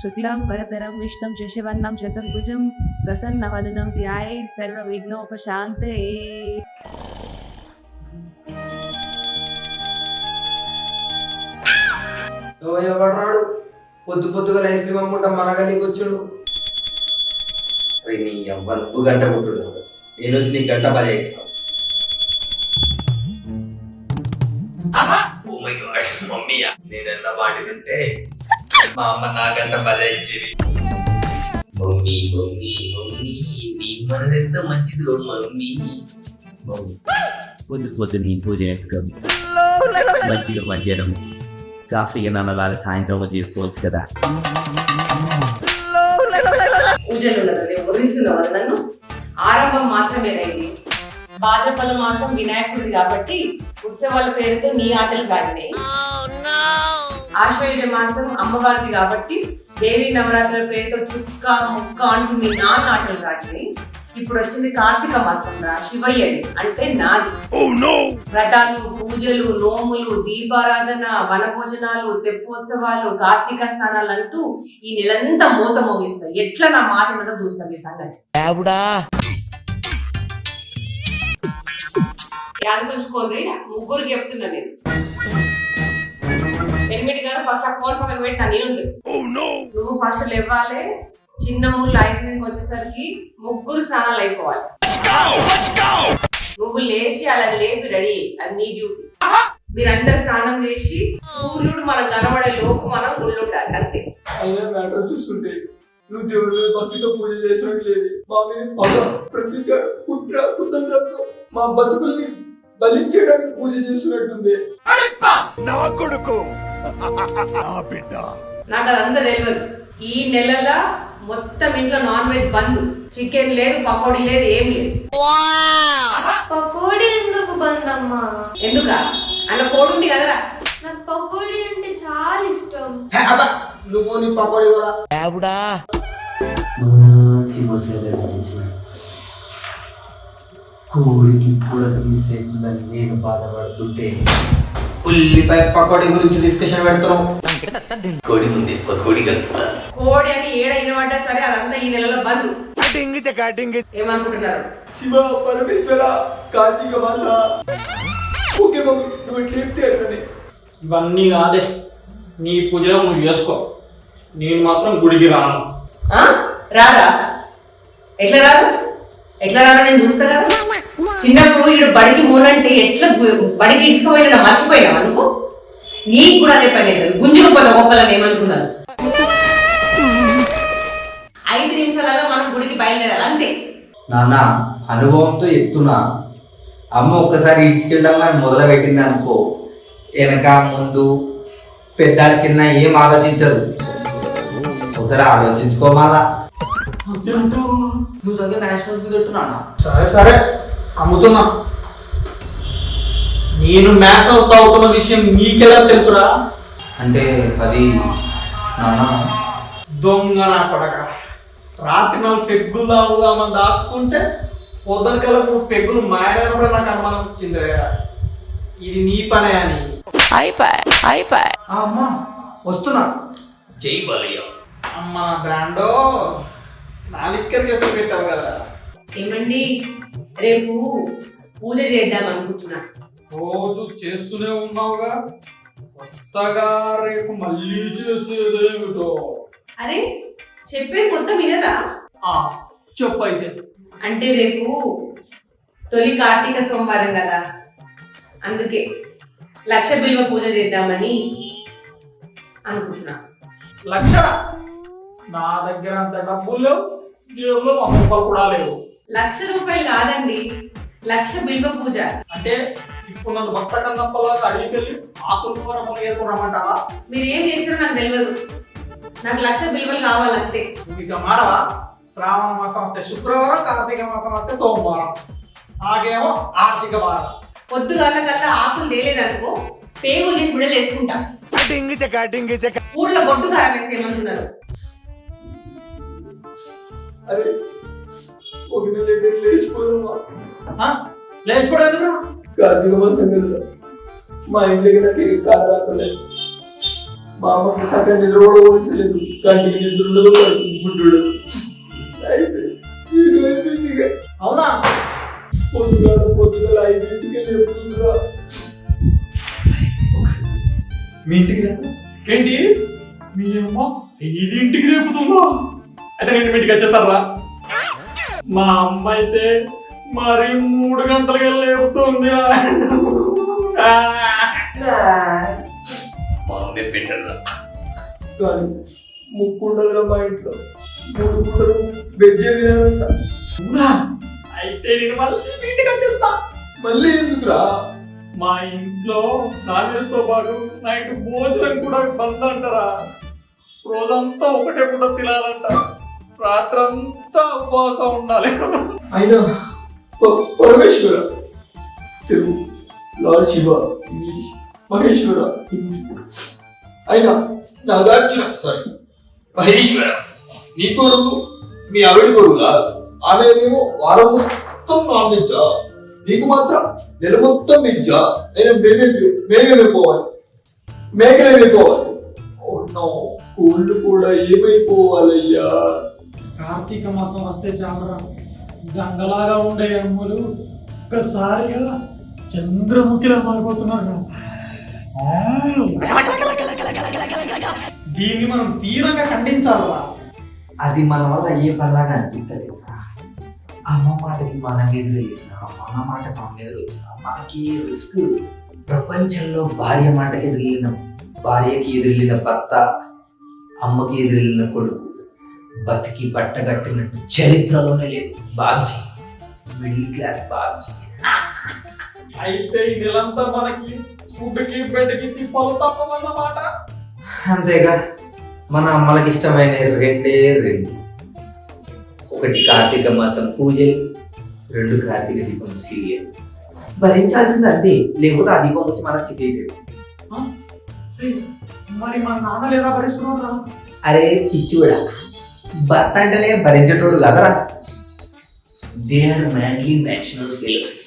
శుక్లాం వరదరం విష్ణుం శశివర్ణం చతుర్భుజం ప్రసన్నవదనం ధ్యాయేత్ సర్వవిఘ్నోపశాంతయే. ఎవడు పొద్దు పొద్దుగా ఐస్ క్రీమ్ అమ్ముంటా మన గల్లీకి వచ్చాడు. నీ అవ్వ నువ్వు గంట కొట్టుడు, నేను వచ్చి నీకు గంట బాగా చేస్తాను. ఓ మై గాడ్ మమ్మీ, నేనన్న వాటినుంటే మా అమ్మ నా గంట బాగా ఇచ్చేది. మమ్మీ మమ్మీ మమ్మీ నీ మనసు ఎంత మంచిదో మమ్మీ. మమ్మీ పొద్దు పొద్దు నీ పూజ ఎక్కుతుంది, మంచిగా మధ్యాహ్నం సాఫీగా నన్నలాగా సాయంత్రం చేసుకోవచ్చు కదా. పూజలు నన్ను ఆరంభం మాత్రమేనైంది. భాద్రపద మాసం వినాయకుడి కాబట్టి ఉత్సవాల పేరుతో నీ ఆటలు సాగినాయి. ఆశ్వయుజ మాసం అమ్మవారిది కాబట్టి దేవి నవరాత్రుల పేరుతో చుక్క ముక్క అంటూ మీ నాన్న ఆటలు సాగినాయి. ఇప్పుడు వచ్చింది కార్తీక మాసం రా, శివయ్యని అంటే నాది. వ్రతాలు, పూజలు, నోములు, దీపారాధన, వనభోజనాలు, తెప్పోత్సవాలు, కార్తీక స్నానాలు అంటూ ఈ నెలంతా మూత మోగిస్తాయి. ఎట్లా నా మాట మీద చూస్తాం ఈ సంగతి. యాదకుంచుకోండి, ముగ్గురికి చెప్తున్నా నేను. హెల్మెట్ గారు ఫస్ట్ ఆ ఫోన్ పక్కన పెట్టినా నేను. నువ్వు ఫస్ట్ లేవాలి, చిన్న ముళ్ళు 5 మీదకి వచ్చేసరికి ముగ్గురు స్నానాలు అయిపోవాలి. నువ్వు లేచి అలా లేపి రెడీ, అది నీ డ్యూటీ. మీరందరూ స్నానం చేసి సూర్యుడు మనం కనబడే లోపు మనం గుళ్ళుండాలి అంతే. అయినా మ్యాటర్ చూస్తుంటే నువ్వు దేవుడి మీద భక్తితో పూజ చేసినట్టు లేదు. మా మీద పగ, ప్రతీక, కుట్ర, కుతంత్రంతో మా బతుకుల్ని బలించడానికి పూజ చేస్తున్నట్టుంది. నాకు అదంతా తెలియదు. ఈ నెలలా మొత్తం ఇంట్లో నాన్ వెజ్ బంద్. చికెన్ లేదు, పకోడీ లేదు, ఏం లేదు. పకోడీ ఎందుకు బంద్ అమ్మా? ఎందుక అలా కోడి ఉంది కదరా. నాకు పకోడీ అంటే చాలా ఇష్టం. నువ్వు నీ పకోడీ కూడా కోడికి కూడా మిస్ అవుతుందని నేను బాధపడుతుంటే ఉల్లిపాయ పకోడీ గురించి డిస్కషన్ పెడతాం. కోడి ముందే పకోడి కలుపుతా. కోడి అని ఏడైన పడ్డా సరే అదంతా ఈ నెలలో బంద్. ఏమనుకుంటున్నారు? శివ పరమేశ్వర కార్తీక మాస. ఓకే మమ్మీ, నువ్వు ఇట్లా చెప్తే అట్లనే. ఇవన్నీ కాదే, నీ పూజలో నువ్వు చేసుకో, నేను మాత్రం గుడికి రాను. రారా? ఎట్లా రారు? ఎట్లా రారా? నేను చూస్తా కదా. చిన్నప్పుడు ఈడు బడికి మూలంటే ఎట్లా బడికి ఇసుకపోయినా మర్చిపోయినావా నువ్వు? నీకు కూడా అదే పని అవుతుంది. గుంజుకుపోతే ఒక్కొక్కలని ఏమనుకున్నారు. 5 నిమిషాలలో మనం గుడికి బయలుదేరాలి అంతే. నాన్న అనుభవంతో చెప్తున్నా. అమ్మ ఒక్కసారి ఇడ్చుకెళ్దామని మొదలు పెట్టింది అనుకో, వెనక ముందు పెద్ద చిన్న ఏం ఆలోచించదు. ఒకసారి ఆలోచించుకోమాలా. నువ్వు దగ్గర నేషనల్ తింటున్నానా? సరే సరే అమ్ముతున్నా. నేను మ్యాథ్స్ హౌస్ అవుతున్న విషయం నీకెలా తెలుసురా? అంటే అది నాన్న దొంగ నా కొడక. రాత్రి 4 పెగ్గులు తాగుదామని దాచుకుంటే పొద్దునకల్లా 3 పెగ్గులు మాయమైనప్పుడు నాకు అనుమానం వచ్చింది. ఇది నీ పనే అని. అమ్మా వస్తున్నా. జై బాలయ్య. అమ్మ నా బ్రాండో, నా లిక్కర్ కేసులు పెట్టావు కదా. ఏమండి, రేపు పూజ చేద్దాం అనుకుంటున్నా. రోజు చేస్తూనే ఉన్నావుగా, కొత్తగా రేపు మళ్ళీ చేసేదేమిటో? అరే చెప్పేది మొత్తం వినరా? చెప్పు అయితే. అంటే రేపు తొలి కార్తీక సోమవారం కదా, అందుకే 1,00,000 బిల్వ పూజ చేద్దామని అనుకుంటున్నా. 1,00,000? నా దగ్గర అంత డబ్బులు లేవు, జేబులో 100 రూపాయలు కూడా లేవు. 1,00,000 రూపాయలు కాదండి, 1,00,000 బిల్వ పూజ. అంటే ఇప్పుడు నన్ను భక్త కన్నప్పలాగా అడిగికెళ్ళి ఆకులు కూర ఏరుకోరమ్మంటావా? మీరు ఏం చేస్తారో నాకు తెలియదు. నాకు 1,00,000 బిల్వలు కావాలంతే. ఇక మారవా? శ్రావణ మాసం వస్తే శుక్రవారం, కార్తీక మాసం వస్తే సోమవారం, నాకేమో ఆర్థిక వారం. పొద్దుగాల కల్లా ఆకులు తేలేదనుకో, పేగులు తీసి బిడ్డలు వేసుకుంటా. ఊళ్ళో బొడ్డు కారం వేసి ఏమంటున్నారు? అరే ఒక నెల లేచిపోదామా? లేచిపోవడం ఎందుకురా? కార్తీక మాసం కదా, మా ఇంటికి నాకు కాల రాకుండా మా అమ్మకి సగం నిద్ర కూడా పోసలేదు. కంటికి నిద్ర ఉండదు, కడుపుకి ఫుడ్ ఉండదు. జీవితం అయిపోయింది ఇక. అవునా? పొద్దుగాల 5ంటికి లేపుతుందిరా. మీ ఇంటికి రా. ఏంటి మీ అమ్మ 5ంటికి రేపుతుందా? అయితే నేను మీ ఇంటికి వచ్చేస్తారా? మా అమ్మ అయితే మరి 3 గంటలుగా లేపుతుంది. మా అమ్మే పెట్టరా. కానీ ముక్కుండదురా మా ఇంట్లో. 3 పూటలు వెజ్ తినాలంట. అవునా? అయితే నేను మళ్ళీ మీ ఇంటికి వచ్చేస్తా. మళ్ళీ ఎందుకురా? మా ఇంట్లో నాన్ వెజ్ తో పాటు నైట్ భోజనం కూడా బంద్ అంటారా. రోజంతా ఒకటే పూట తినాలంట, రాత్రంతా ఉపవాసం ఉండాలి. అయినా పరమేశ్వర తెలుగు, లార్డ్ శివ ఇంగ్లీష్, మహేశ్వర హిందీ. అయినా నాగార్జున మహేశ్వర నీ కొడుకు మీ ఆవిడ కొడుకులా? ఆమె ఏమో వారం మొత్తం నాన్ వెజ్, నీకు మాత్రం నెల మొత్తం వెజ్. అయినా మేమేమైపోవాలి? మేకలేమైపోవాలి? కోళ్ళు కూడా ఏమైపోవాలయ్యా? కార్తీక మాసం వస్తే చాలరా, గంగలాగా ఉండే అమ్ములు ఒక్కసారిగా చంద్రముఖిలా మారిపోతున్నారు. దీన్ని మనం తీవ్రంగా ఖండించాలరా. అది మన వల్ల ఏ పనిలాగా అనిపించలేదు. అమ్మ మాటకి మనం ఎదురెళ్ళినా, మన మాటకి అమ్మ ఎదురొచ్చినా మనకి రిస్క్. ప్రపంచంలో భార్య మాటకి ఎదురెళ్ళిన భార్యకి ఎదురెళ్ళిన భర్త, అమ్మకి ఎదురెళ్ళిన కొడుకు బతికి బట్టగట్టినట్టు చరిత్రలోనే లేదు. Babji, middle class Babji. అయితే ఈ నెలంతా మనకి ఫుడ్కి బెడ్కి తిప్పలు తప్పమన్నమాట. అంతేగా, మన అమ్మలకి ఇష్టమైన 2 ఒకటి కార్తీక మాసం పూజలు, 2 కార్తీక దీపం సీరియల్. భరించాల్సింది అంతే, లేకపోతే ఆ దీపం వచ్చి మన చితి అయిపోయింది. మరి మా నాన్న లేదా భరిస్తున్నారా? అరే పిచ్చివాడా, భర్త అంటేనే భరించేటోడు కదరా. They are manly machos fellows.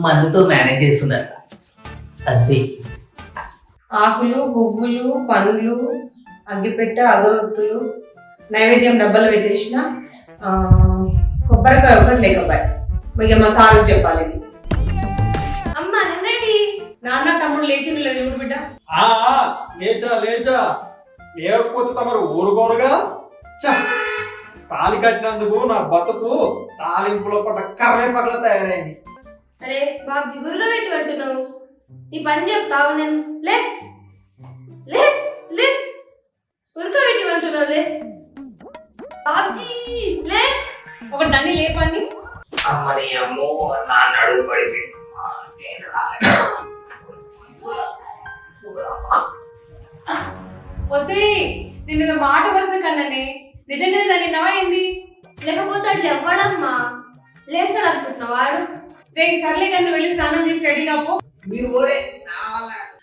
మందుతో మేనేజ్ చేస్తున్నారు అంతే. ఆకులు, పువ్వులు, పండ్లు, అగ్గిపెట్ట, అగరొత్తులు, నైవేద్యం డబ్బాలు పెట్టేసిన, కొబ్బరికాయ ఒకటి లేకపోయా. ఇక మా సారు చెప్పాలి. అమ్మ నేను రెడీ. నాన్న తమ్ముడు లేచి లేదు చూడు బిడ్డ. లేచా లేకపోతే తమరు ఊరుకోరుగా. తాళి కట్టినందుకు నా బతుకు తాలింపులో పట్ట కర్రే పగల తయారైంది. అరే బాబు గురుగా పెట్టి పట్టున్నావు. నీ పని చెప్తావు. నేను లే లే లే గురుగా పెట్టి పట్టున్నావు. లే బాబ్జీ లే. ఒకటి దాన్ని లేపండి. అమ్మని అమ్మో నాన్న అడుగు పడిపోయింది. వస్తే నేను మాట వరుస కన్నానే, నిజంగానే దాన్ని నవ్వైంది. లేకపోతే అట్లా ఎవ్వడమ్మా లేచాడు అనుకుంటున్నావు వాడు. రే సర్లే కానీ నువ్వు వెళ్ళి స్నానం చేసి రెడీ కాపో.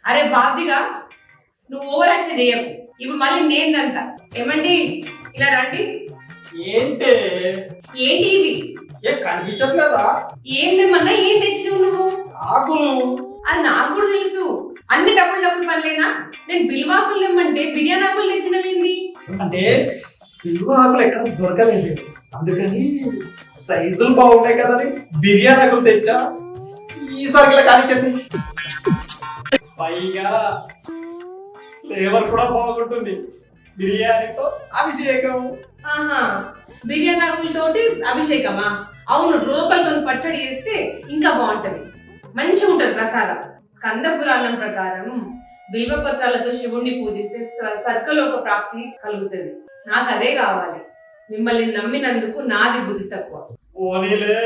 అరే బాబ్జీగా, నువ్వు ఓవర్ యాక్షన్ చేయకు. ఇప్పుడు మళ్ళీ నేనంతా ఏమండి ఇలా రండి. ఏంటి ఇవి ఏం కనిపించట్లేదా? ఏం తెమ్మన్నా ఏం తెచ్చినావు నువ్వు? ఆకులు. అది నాకు కూడా తెలుసు. అన్ని డబ్బులు పనిలేనా? నేను బిల్వాకులు తెమ్మంటే బిర్యానీ ఆకులు తెచ్చినవేంది? అంటే బిల్వ ఆకులు ఎక్కడ దొరకలేదు, అందుకని సైజులు బాగున్నాయి కదని బిర్యానీ ఆకులు తెచ్చా. ఈసారి ఇలా ఖాళీ చేసి పైగా ఫ్లేవర్ కూడా బాగుంటుంది. బిర్యానీతో అభిషేకం. ఆహా, బిర్యానీ ఆకులతోటి అభిషేకమా? అవును, రోకలతో పచ్చడి చేస్తే ఇంకా బాగుంటది, మంచిగా ఉంటది ప్రసాదం. స్కంద పురాణం ప్రకారం బిల్వపత్రాలతో శివుణ్ణి పూజిస్తే స్వర్గలోక ప్రాప్తి కలుగుతుంది. నాకు అదే కావాలి. మిమ్మల్ని నమ్మినందుకు నాది బుద్ధి తక్కువ. ఓనీలే,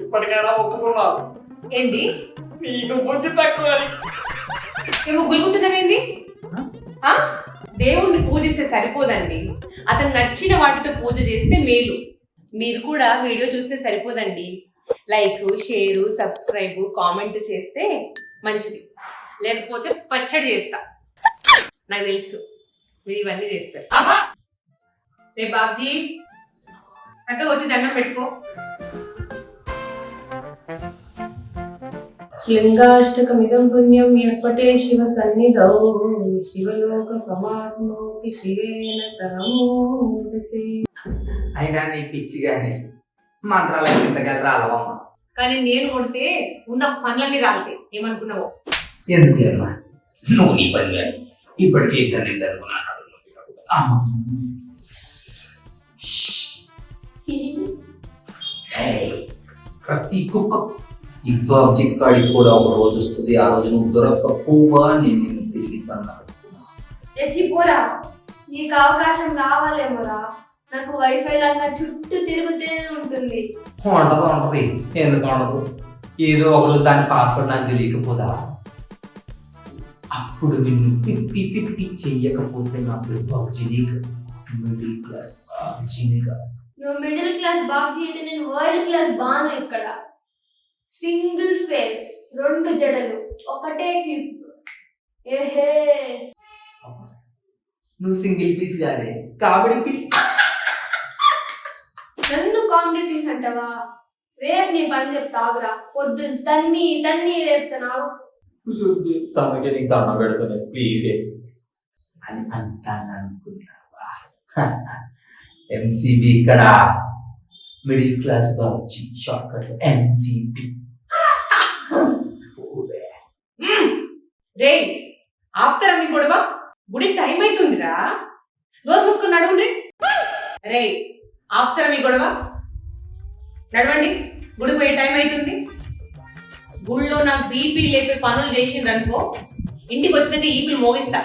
ఇప్పటికైనా ఒప్పుకున్నా. ఏంటి నీకు బుద్ధి తక్కువ అని. ఏమో గులుగుతున్నవేంది? దేవుణ్ణి పూజిస్తే సరిపోదండి, అతను నచ్చిన వాటితో పూజ చేస్తే మేలు. మీరు కూడా వీడియో చూస్తే సరిపోదండి, లైక్, షేరు, సబ్స్క్రైబ్, కామెంట్ చేస్తే మంచిది. లేకపోతే పచ్చడి చేస్తా. నాకు తెలుసు మీరు ఇవన్నీ చేస్తారు. రే బాబ్జీ, చక్కగా వచ్చి దండం పెట్టుకో. లింగాష్టకమిదం పుణ్యం ఎప్పటే శివ సన్నిధౌ శివలోక ప్రమాణోకి శివేన సరమోదతే. అయినా నీ పిచ్చి గాని మంత్రాల కిందకి రాలవమ్మ. కానీ నేను కొడితే ఉన్న పనులన్నీ రాలితే ఏమనుకున్నావో. ఎందుకు లేమ్మా, నువ్వు నీ పని కానీ ఇప్పటికే ఇద్దరు అనుకున్నాను. అమ్మ ప్రతి కుక్క యుద్ధ ఆబ్జెక్ట్ కాడికి కూడా ఒక రోజు వస్తుంది. ఆ రోజు నువ్వు దొరక్కపోవా నేను నిన్ను తిరిగి పోరా, నీకు అవకాశం రావాలేమోరా. నాకు వైఫై లాగా చుట్టూ తిరుగుతూనే ఉంటుంది. ఉంటది ఎందుకు ఉండదు? ఏదో ఒక రోజు దాని పాస్వర్డ్ నాకు తెలియకపోదా? అప్పుడు నిన్ను తిప్పి తిప్పి చెయ్యకపోతే నాకు పబ్జీనే కాదు, మిడిల్ క్లాస్ పబ్జీనే కాదు. నువ్వు మిడిల్ క్లాస్ బాబ్జీ అయితే నేను వరల్డ్ క్లాస్ బాను. ఇక్కడ సింగిల్ ఫేస్, 2 జడలు, ఒకటే క్లిప్. ఏహే, నువ్వు సింగిల్ పీస్ కాదే, కామెడీ పీస్. నన్ను కామెడీ పీస్ అంటావా? రేపు నీ పని చెప్తావురా. పొద్దున్న తన్ని రేపుతున్నావు. సమకే నీకు దండం పెడుతుంది ప్లీజ్ అని అంటాను అనుకున్నావా? ఎంసీబీ ఇక్కడ మిడిల్ క్లాస్ బాబు షార్ట్ కట్ ఎంసీబీ. రే ఆపుతారా మీ గొడవ? గుడి టైం అవుతుందిరా, నోరు మూసుకొని నడవండి. రే ఆపుతారా మీ గొడవ? నడవండి, గుడికి పోయే టైం అవుతుంది. గుళ్ళో నాకు బీపీ లేపే పనులు చేసిండ్రనుకో ఇంటికి వచ్చినాక ఈపులు మోగిస్తా.